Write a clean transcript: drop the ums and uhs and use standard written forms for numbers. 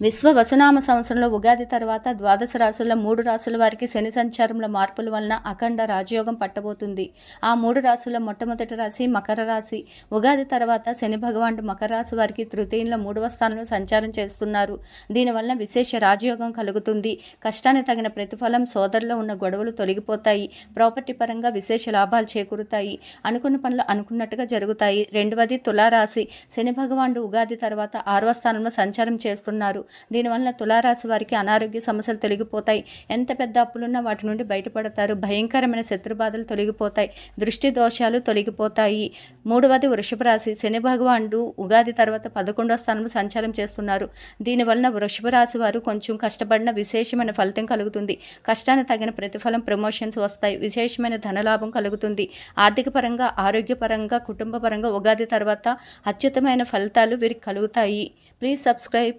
విశ్వ వసునామ సంవత్సరంలో ఉగాది తర్వాత ద్వాదశ రాశుల్లో 3 రాశుల వారికి శని సంచారంలో మార్పుల వలన అఖండ రాజయోగం పట్టబోతుంది. ఆ 3 రాశుల్లో మొట్టమొదటి రాశి మకర రాశి. ఉగాది తర్వాత శని భగవానుడు మకర రాశి వారికి తృతీయంలో 3వ స్థానంలో సంచారం చేస్తున్నారు. దీనివల్ల విశేష రాజయోగం కలుగుతుంది. కష్టానికి తగిన ప్రతిఫలం, సోదరులో ఉన్న గొడవలు తొలగిపోతాయి. ప్రాపర్టీ పరంగా విశేష లాభాలు చేకూరుతాయి. అనుకున్న పనులు అనుకున్నట్టుగా జరుగుతాయి. రెండవది తులారాశి. శని భగవానుడు ఉగాది తర్వాత 6వ స్థానంలో సంచారం చేస్తున్నారు. దీనివల్ల తులారాశి వారికి అనారోగ్య సమస్యలు తొలగిపోతాయి. ఎంత పెద్ద అప్పులున్నా వాటి నుండి బయటపడతారు. భయంకరమైన శత్రుబాధలు తొలగిపోతాయి. దృష్టి దోషాలు తొలగిపోతాయి. మూడవది వృషభ రాశి. శని భగవానుడు ఉగాది తర్వాత 11వ స్థానంలో సంచారం చేస్తున్నారు. దీనివలన వృషభ రాశి వారు కొంచెం కష్టపడిన విశేషమైన ఫలితం కలుగుతుంది. కష్టానికి తగిన ప్రతిఫలం, ప్రమోషన్స్ వస్తాయి. విశేషమైన ధనలాభం కలుగుతుంది. ఆర్థిక పరంగా, ఆరోగ్యపరంగా, కుటుంబ పరంగా ఉగాది తర్వాత అత్యుత్తమైన ఫలితాలు వీరికి కలుగుతాయి. Please subscribe.